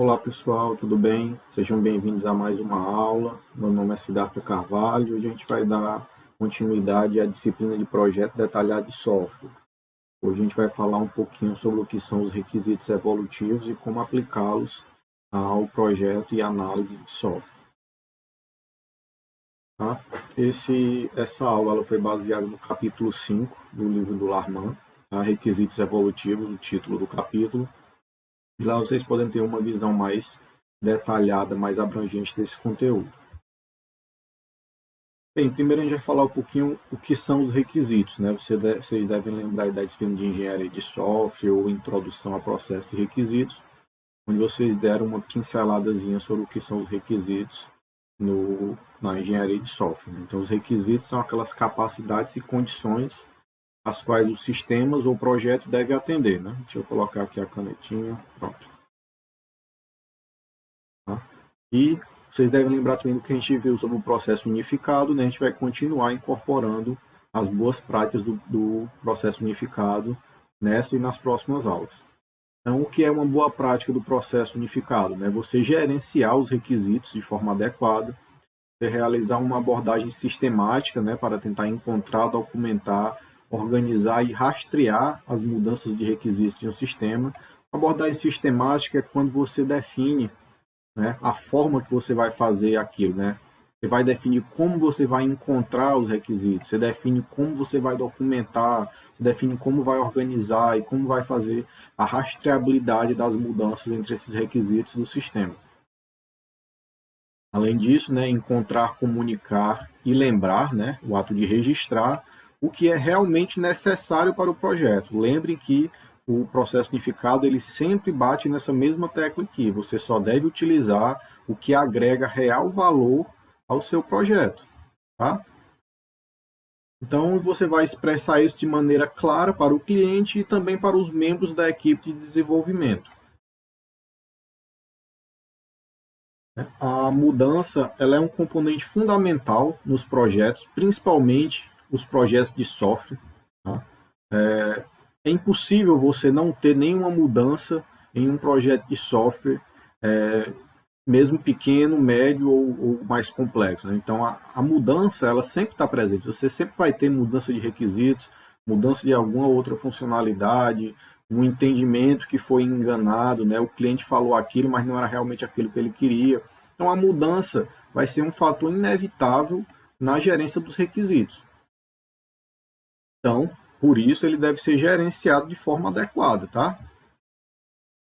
Olá pessoal, tudo bem? Sejam bem-vindos a mais uma aula. Meu nome é Siddhartha Carvalho e hoje a gente vai dar continuidade à disciplina de projeto detalhado de software. Hoje a gente vai falar um pouquinho sobre o que são os requisitos evolutivos e como aplicá-los ao projeto e análise de software. Tá? Essa aula ela foi baseada no capítulo 5 do livro do Larman, tá? Requisitos evolutivos, o título do capítulo. E lá vocês podem ter uma visão mais detalhada, mais abrangente desse conteúdo. Bem, primeiro a gente vai falar um pouquinho o que são os requisitos, né? Vocês devem lembrar da disciplina de engenharia de software ou introdução a processos e requisitos, onde vocês deram uma pinceladazinha sobre o que são os requisitos na engenharia de software. Então, os requisitos são aquelas capacidades e condições às quais os sistemas ou projeto deve atender, né? Deixa eu colocar aqui a canetinha, pronto. Tá? E vocês devem lembrar também do que a gente viu sobre o processo unificado, né? A gente vai continuar incorporando as boas práticas do processo unificado nessa e nas próximas aulas. Então, o que é uma boa prática do processo unificado? Né? Você gerenciar os requisitos de forma adequada, você realizar uma abordagem sistemática, né, para tentar encontrar, documentar, organizar e rastrear as mudanças de requisitos de um sistema. A abordagem sistemática é quando você define, né, a forma que você vai fazer aquilo, né? Você vai definir como você vai encontrar os requisitos, você define como você vai documentar, você define como vai organizar e como vai fazer a rastreabilidade das mudanças entre esses requisitos do sistema. Além disso, né, encontrar, comunicar e lembrar, né, o ato de registrar o que é realmente necessário para o projeto. Lembre que o processo unificado ele sempre bate nessa mesma tecla aqui. Você só deve utilizar o que agrega real valor ao seu projeto, tá? Então você vai expressar isso de maneira clara para o cliente e também para os membros da equipe de desenvolvimento. A mudança ela é um componente fundamental nos projetos, principalmente os projetos de software. Tá? É impossível você não ter nenhuma mudança em um projeto de software, mesmo pequeno, médio ou mais complexo. Né? Então, a mudança ela sempre está presente. Você sempre vai ter mudança de requisitos, mudança de alguma outra funcionalidade, um entendimento que foi enganado, né? O cliente falou aquilo, mas não era realmente aquilo que ele queria. Então, a mudança vai ser um fator inevitável na gerência dos requisitos. Então, por isso, ele deve ser gerenciado de forma adequada, tá?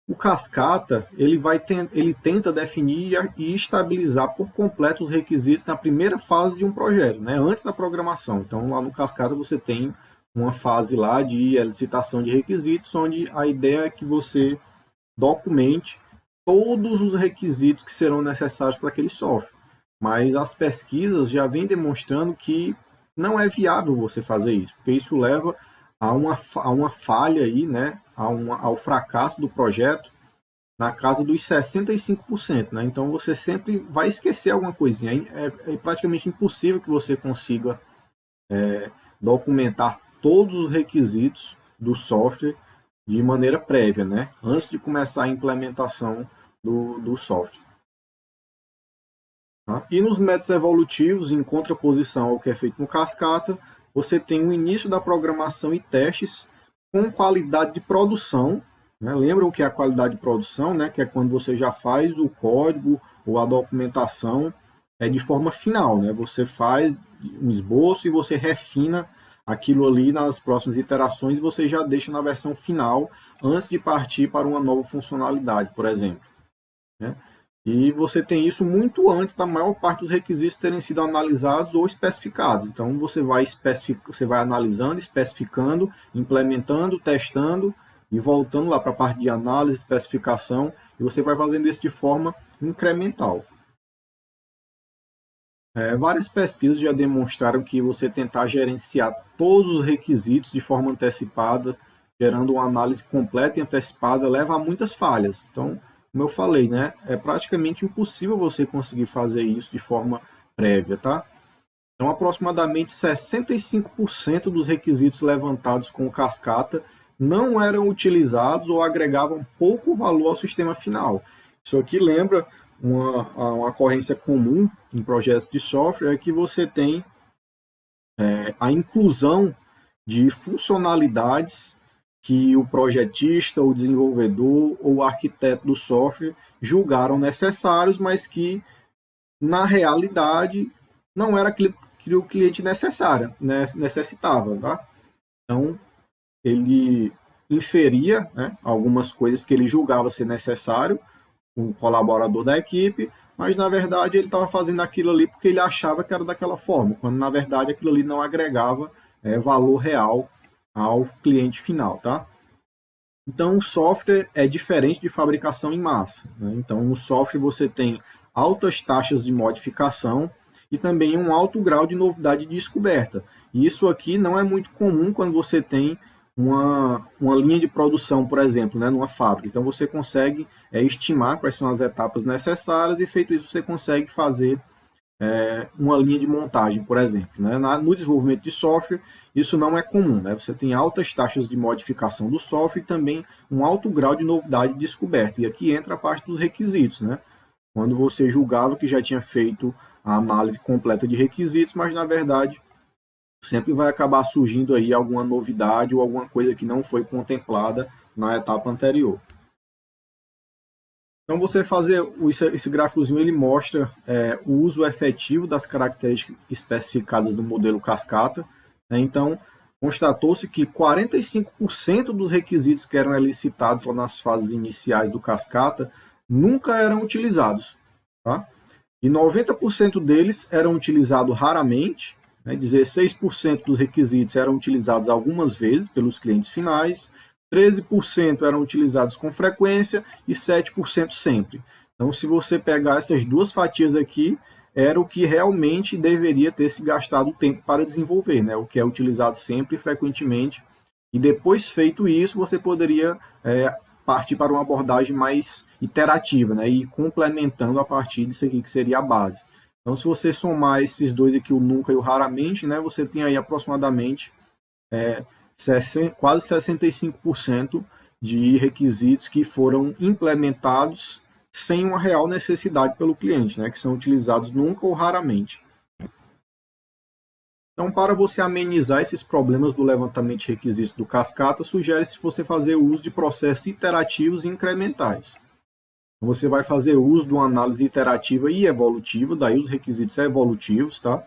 O cascata, ele tenta definir e estabilizar por completo os requisitos na primeira fase de um projeto, né? Antes da programação. Então, lá no cascata você tem uma fase lá de elicitação de requisitos, onde a ideia é que você documente todos os requisitos que serão necessários para aquele software. Mas as pesquisas já vêm demonstrando que não é viável você fazer isso, porque isso leva a uma falha aí, né? Ao fracasso do projeto na casa dos 65%, né? Então você sempre vai esquecer alguma coisinha. É praticamente impossível que você consiga documentar todos os requisitos do software de maneira prévia, né? Antes de começar a implementação do software. Tá? E nos métodos evolutivos, em contraposição ao que é feito no cascata, você tem o início da programação e testes com qualidade de produção. Né? Lembram o que é a qualidade de produção, né? Que é quando você já faz o código ou a documentação de forma final. Né? Você faz um esboço e você refina aquilo ali nas próximas iterações e você já deixa na versão final antes de partir para uma nova funcionalidade, por exemplo. Né? E você tem isso muito antes da maior parte dos requisitos terem sido analisados ou especificados. Então você vai analisando, especificando, implementando, testando e voltando lá para a parte de análise, especificação, e você vai fazendo isso de forma incremental. Várias pesquisas já demonstraram que você tentar gerenciar todos os requisitos de forma antecipada, gerando uma análise completa e antecipada, leva a muitas falhas. Então, como eu falei, né, é praticamente impossível você conseguir fazer isso de forma prévia, tá? Então, aproximadamente 65% dos requisitos levantados com o cascata não eram utilizados ou agregavam pouco valor ao sistema final. Isso aqui lembra uma ocorrência comum em projetos de software, é que você tem a inclusão de funcionalidades que o projetista, o desenvolvedor ou o arquiteto do software julgaram necessários, mas que na realidade não era aquilo que o cliente necessitava. Tá? Então, ele inferia, né, algumas coisas que ele julgava ser necessário, um colaborador da equipe, mas na verdade ele estava fazendo aquilo ali porque ele achava que era daquela forma, quando na verdade aquilo ali não agregava valor real ao cliente final, tá? Então o software é diferente de fabricação em massa, né? Então no software você tem altas taxas de modificação e também um alto grau de novidade de descoberta. E isso aqui não é muito comum quando você tem uma linha de produção, por exemplo, né, numa fábrica. Então você consegue estimar quais são as etapas necessárias e feito isso você consegue fazer uma linha de montagem, por exemplo. Né? No desenvolvimento de software, isso não é comum. Né? Você tem altas taxas de modificação do software e também um alto grau de novidade de descoberta. E aqui entra a parte dos requisitos. Né? Quando você julgava que já tinha feito a análise completa de requisitos, mas na verdade sempre vai acabar surgindo aí alguma novidade ou alguma coisa que não foi contemplada na etapa anterior. Então, você fazer esse gráficozinho, ele mostra o uso efetivo das características especificadas do modelo cascata. Né? Então, constatou-se que 45% dos requisitos que eram elicitados lá nas fases iniciais do cascata nunca eram utilizados. Tá? E 90% deles eram utilizados raramente, né? 16% dos requisitos eram utilizados algumas vezes pelos clientes finais, 13% eram utilizados com frequência e 7% sempre. Então, se você pegar essas duas fatias aqui, era o que realmente deveria ter se gastado tempo para desenvolver, né? O que é utilizado sempre e frequentemente. E depois feito isso, você poderia partir para uma abordagem mais iterativa, né? E ir complementando a partir disso aqui que seria a base. Então, se você somar esses dois aqui, o nunca e o raramente, né? Você tem aí aproximadamente quase 65% de requisitos que foram implementados sem uma real necessidade pelo cliente, né, que são utilizados nunca ou raramente. Então, para você amenizar esses problemas do levantamento de requisitos do cascata, sugere-se você fazer uso de processos iterativos e incrementais. Você vai fazer uso de uma análise iterativa e evolutiva, daí os requisitos evolutivos, tá?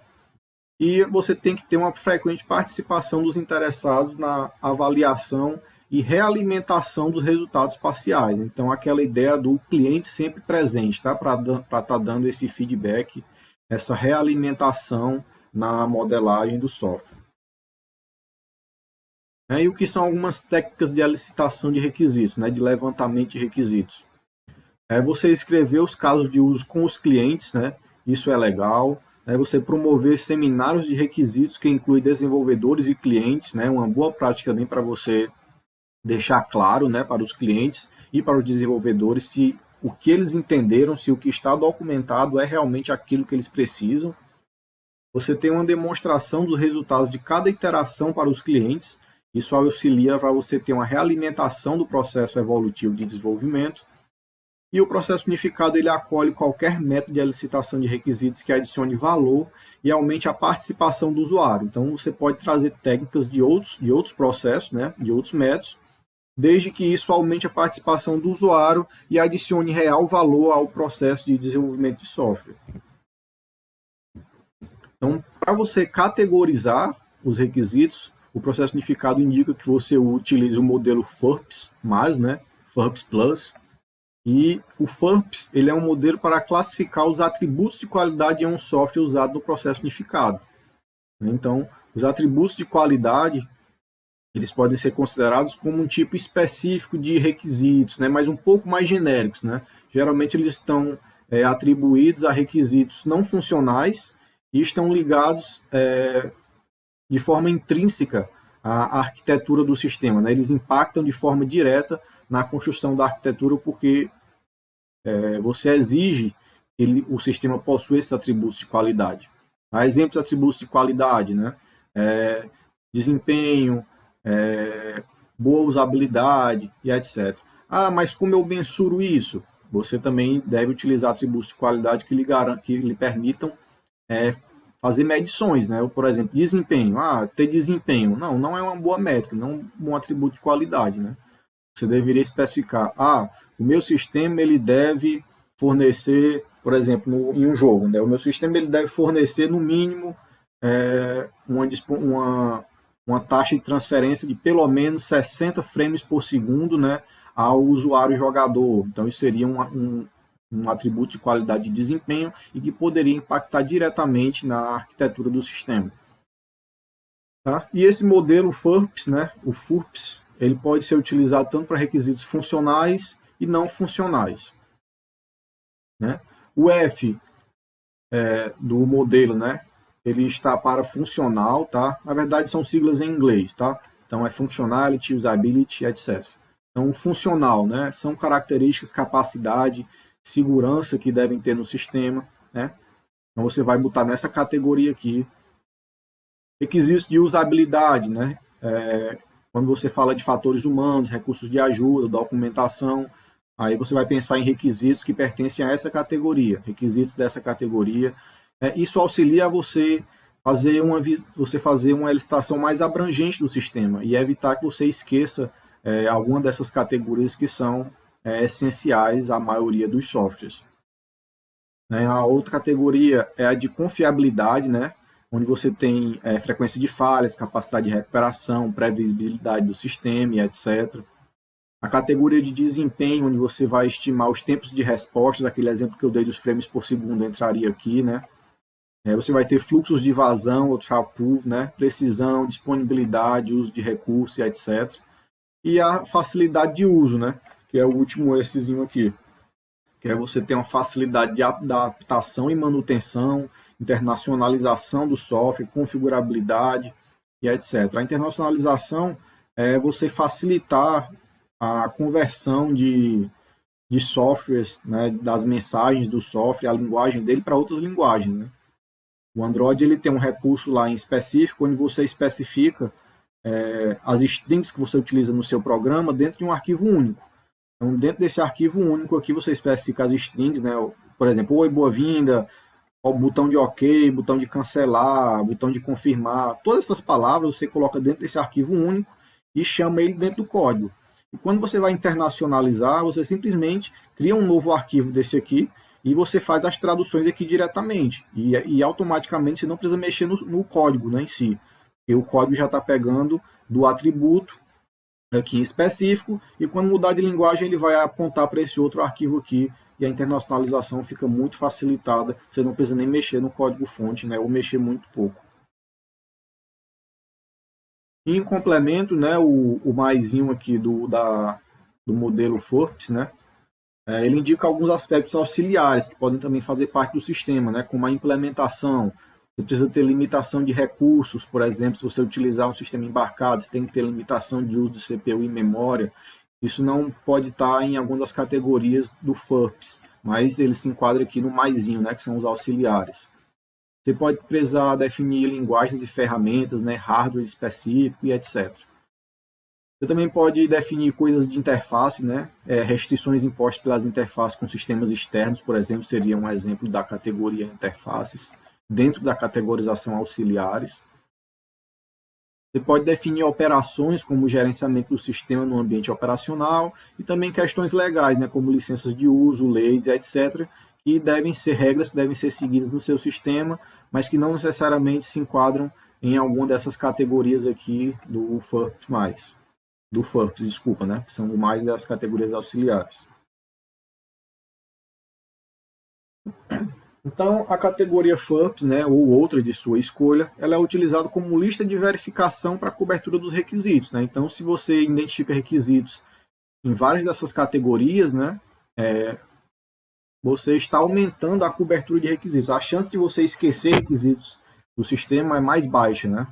E você tem que ter uma frequente participação dos interessados na avaliação e realimentação dos resultados parciais. Então, aquela ideia do cliente sempre presente, tá? Para estar dando esse feedback, essa realimentação na modelagem do software. E o que são algumas técnicas de elicitação de requisitos, né? De levantamento de requisitos? Você escrever os casos de uso com os clientes, né? Isso é legal. Você promover seminários de requisitos que incluem desenvolvedores e clientes, né? Uma boa prática também para você deixar claro, né, para os clientes e para os desenvolvedores se o que eles entenderam, se o que está documentado é realmente aquilo que eles precisam. Você tem uma demonstração dos resultados de cada iteração para os clientes. Isso auxilia para você ter uma realimentação do processo evolutivo de desenvolvimento. E o processo unificado ele acolhe qualquer método de elicitação de requisitos que adicione valor e aumente a participação do usuário. Então, você pode trazer técnicas de outros processos, né, de outros métodos, desde que isso aumente a participação do usuário e adicione real valor ao processo de desenvolvimento de software. Então, para você categorizar os requisitos, o processo unificado indica que você utilize o modelo FURPS+, né, FURPS Plus. E o FURPS ele é um modelo para classificar os atributos de qualidade em um software usado no processo unificado. Então, os atributos de qualidade eles podem ser considerados como um tipo específico de requisitos, né, mas um pouco mais genéricos. Né? Geralmente eles estão atribuídos a requisitos não funcionais e estão ligados de forma intrínseca à arquitetura do sistema. Né? Eles impactam de forma direta na construção da arquitetura porque você exige que o sistema possua esses atributos de qualidade. Há exemplos de atributos de qualidade, né? Desempenho, boa usabilidade e etc. Ah, mas como eu mensuro isso? você também deve utilizar atributos de qualidade que lhe permitam fazer medições, né? Por exemplo, desempenho. Ter desempenho. Não é uma boa métrica, não é um bom atributo de qualidade, né? Você deveria especificar, o meu sistema ele deve fornecer, por exemplo, em um jogo, né? O meu sistema ele deve fornecer no mínimo uma taxa de transferência de pelo menos 60 frames por segundo, né, ao usuário jogador. Então isso seria um atributo de qualidade de desempenho e que poderia impactar diretamente na arquitetura do sistema. Tá? E esse modelo FURPS, né, o FURPS, ele pode ser utilizado tanto para requisitos funcionais e não funcionais. Né? O F do modelo, né, ele está para funcional, tá? Na verdade são siglas em inglês, tá? Então é functionality, usability, etc. Então o funcional, né, são características, capacidade, segurança que devem ter no sistema, né? Então você vai botar nessa categoria aqui. Requisitos de usabilidade, né? Quando você fala de fatores humanos, recursos de ajuda, documentação, aí você vai pensar em requisitos que pertencem a essa categoria, requisitos dessa categoria. Isso auxilia você fazer uma licitação mais abrangente do sistema e evitar que você esqueça alguma dessas categorias que são essenciais à maioria dos softwares. A outra categoria é a de confiabilidade, né? Onde você tem frequência de falhas, capacidade de recuperação, previsibilidade do sistema e etc. A categoria de desempenho, onde você vai estimar os tempos de resposta, aquele exemplo que eu dei dos frames por segundo entraria aqui, né? Você vai ter fluxos de vazão, ou throughput, né? Precisão, disponibilidade, uso de recursos e etc. E a facilidade de uso, né? Que é o último essezinho aqui. Que é você ter uma facilidade de adaptação e manutenção, internacionalização do software, configurabilidade e etc. A internacionalização é você facilitar a conversão de softwares, né, das mensagens do software, a linguagem dele para outras linguagens. Né? O Android ele tem um recurso lá em específico, onde você especifica as strings que você utiliza no seu programa dentro de um arquivo único. Então, dentro desse arquivo único aqui, você especifica as strings, né? Por exemplo, oi, boa-vinda, o botão de OK, botão de cancelar, botão de confirmar. Todas essas palavras você coloca dentro desse arquivo único e chama ele dentro do código. E quando você vai internacionalizar, você simplesmente cria um novo arquivo desse aqui e você faz as traduções aqui diretamente. E automaticamente você não precisa mexer no código, né, em si. Porque o código já está pegando do atributo aqui específico, e quando mudar de linguagem ele vai apontar para esse outro arquivo aqui, e a internacionalização fica muito facilitada, você não precisa nem mexer no código fonte, né, ou mexer muito pouco. E em complemento, né, o maisinho aqui do modelo FURPS, né, ele indica alguns aspectos auxiliares que podem também fazer parte do sistema, né, como a implementação. Você precisa ter limitação de recursos, por exemplo, se você utilizar um sistema embarcado, você tem que ter limitação de uso de CPU e memória. Isso não pode estar em alguma das categorias do FURPS, mas ele se enquadra aqui no maisinho, né, que são os auxiliares. Você pode precisar definir linguagens e ferramentas, né, hardware específico e etc. Você também pode definir coisas de interface, né, restrições impostas pelas interfaces com sistemas externos, por exemplo, seria um exemplo da categoria interfaces, dentro da categorização auxiliares. Você pode definir operações como o gerenciamento do sistema no ambiente operacional e também questões legais, né, como licenças de uso, leis, etc., que devem ser regras que devem ser seguidas no seu sistema, mas que não necessariamente se enquadram em alguma dessas categorias aqui do FURPS+. Do FURPS, desculpa, né, que são mais das categorias auxiliares. Então, a categoria FURPS, né, ou outra de sua escolha, ela é utilizada como lista de verificação para a cobertura dos requisitos. Né? Então, se você identifica requisitos em várias dessas categorias, né, você está aumentando a cobertura de requisitos. A chance de você esquecer requisitos do sistema é mais baixa. Né?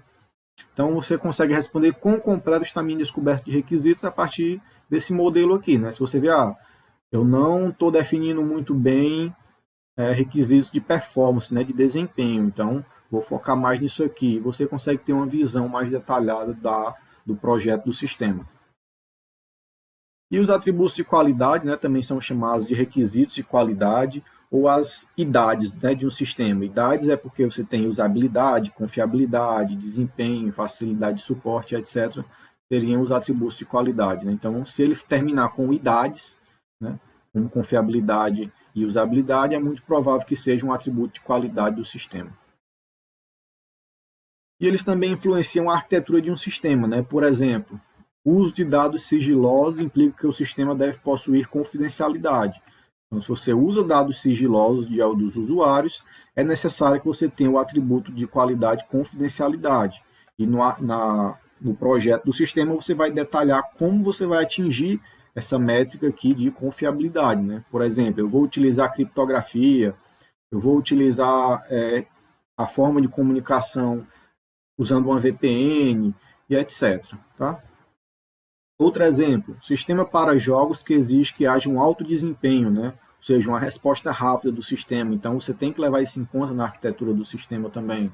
Então, você consegue responder com completo está minha descoberta de requisitos a partir desse modelo aqui. Né? Se você ver, eu não estou definindo muito bem requisitos de performance, né, de desempenho. Então, vou focar mais nisso aqui. Você consegue ter uma visão mais detalhada do projeto do sistema. E os atributos de qualidade, né, também são chamados de requisitos de qualidade ou as idades, né, de um sistema. Idades é porque você tem usabilidade, confiabilidade, desempenho, facilidade de suporte, etc. Seriam os atributos de qualidade, né? Então, se ele terminar com idades, né, como confiabilidade e usabilidade, é muito provável que seja um atributo de qualidade do sistema. E eles também influenciam a arquitetura de um sistema, né? Por exemplo, o uso de dados sigilosos implica que o sistema deve possuir confidencialidade. Então, se você usa dados sigilosos dos usuários, é necessário que você tenha o atributo de qualidade confidencialidade. E no projeto do sistema você vai detalhar como você vai atingir essa métrica aqui de confiabilidade, né? Por exemplo, eu vou utilizar criptografia, eu vou utilizar a forma de comunicação usando uma VPN e etc. Tá? Outro exemplo, sistema para jogos que exige que haja um alto desempenho, né? Ou seja, uma resposta rápida do sistema. Então, você tem que levar isso em conta na arquitetura do sistema também.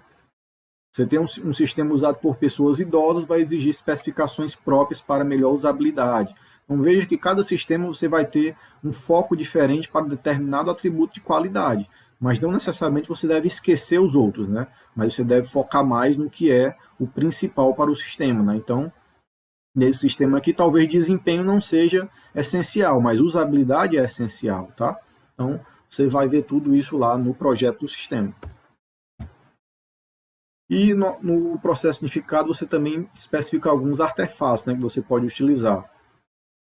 Você tem um sistema usado por pessoas idosas, vai exigir especificações próprias para melhor usabilidade. Então, veja que cada sistema você vai ter um foco diferente para determinado atributo de qualidade. Mas não necessariamente você deve esquecer os outros, né? Mas você deve focar mais no que é o principal para o sistema, né? Então, nesse sistema aqui, talvez desempenho não seja essencial, mas usabilidade é essencial, tá? Então, você vai ver tudo isso lá no projeto do sistema. E no processo unificado, você também especifica alguns artefatos, né, que você pode utilizar.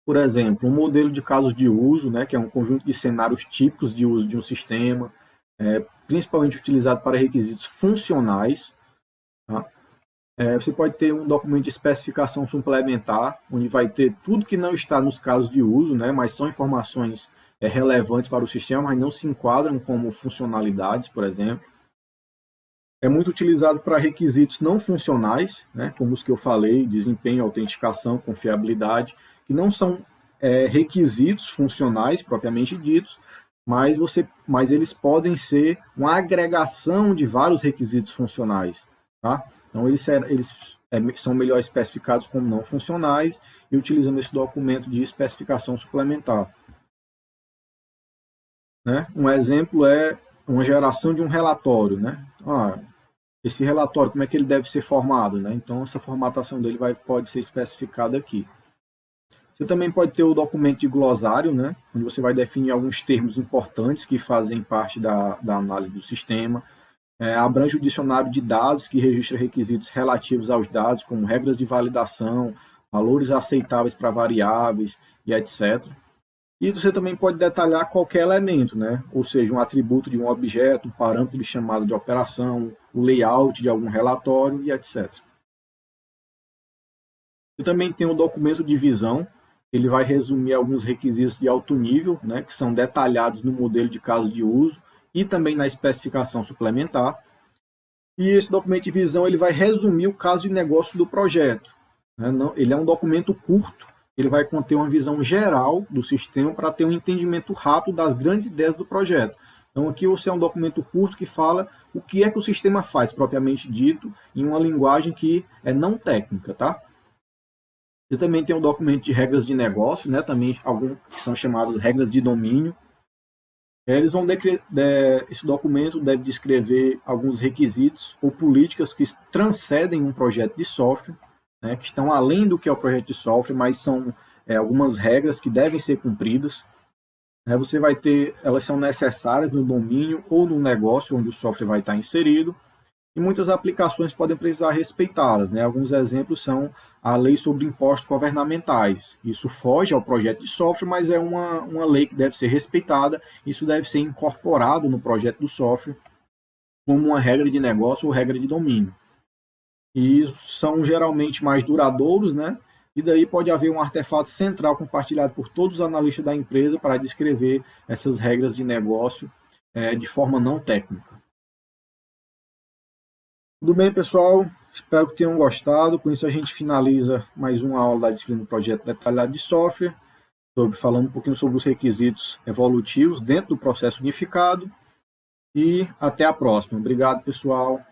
Por exemplo, um modelo de casos de uso, né, que é um conjunto de cenários típicos de uso de um sistema, principalmente utilizado para requisitos funcionais. Tá? Você pode ter um documento de especificação suplementar, onde vai ter tudo que não está nos casos de uso, né, mas são informações relevantes para o sistema, mas não se enquadram como funcionalidades, por exemplo. É muito utilizado para requisitos não funcionais, né, como os que eu falei, desempenho, autenticação, confiabilidade, que não são requisitos funcionais propriamente ditos, mas eles podem ser uma agregação de vários requisitos funcionais. Tá? Então, eles são melhor especificados como não funcionais e utilizando esse documento de especificação suplementar. Né? Um exemplo é uma geração de um relatório. Né? Esse relatório, como é que ele deve ser formado? Né? Então, essa formatação dele pode ser especificada aqui. Você também pode ter o documento de glossário, né? Onde você vai definir alguns termos importantes que fazem parte da análise do sistema. Abrange o dicionário de dados, que registra requisitos relativos aos dados, como regras de validação, valores aceitáveis para variáveis e etc. E você também pode detalhar qualquer elemento, né? Ou seja, um atributo de um objeto, um parâmetro de chamada de operação, o layout de algum relatório e etc. Você também tem o documento de visão, ele vai resumir alguns requisitos de alto nível, né, que são detalhados no modelo de caso de uso e também na especificação suplementar. E esse documento de visão ele vai resumir o caso de negócio do projeto. Né? Ele é um documento curto, ele vai conter uma visão geral do sistema para ter um entendimento rápido das grandes ideias do projeto. Então aqui você é um documento curto que fala o que é que o sistema faz, propriamente dito, em uma linguagem que é não técnica, tá? Você também tem um documento de regras de negócio, né? Também alguns que são chamadas regras de domínio. Esse documento deve descrever alguns requisitos ou políticas que transcendem um projeto de software, né? Que estão além do que é o projeto de software, mas são algumas regras que devem ser cumpridas. Você vai ter, elas são necessárias no domínio ou no negócio onde o software vai estar inserido. E muitas aplicações podem precisar respeitá-las. Né? Alguns exemplos são a lei sobre impostos governamentais. Isso foge ao projeto de software, mas é uma lei que deve ser respeitada. Isso deve ser incorporado no projeto do software como uma regra de negócio ou regra de domínio. E são geralmente mais duradouros, né? E daí pode haver um artefato central compartilhado por todos os analistas da empresa para descrever essas regras de negócio de forma não técnica. Tudo bem, pessoal? Espero que tenham gostado. Com isso, a gente finaliza mais uma aula da disciplina do projeto detalhado de software, falando um pouquinho sobre os requisitos evolutivos dentro do processo unificado. E até a próxima. Obrigado, pessoal.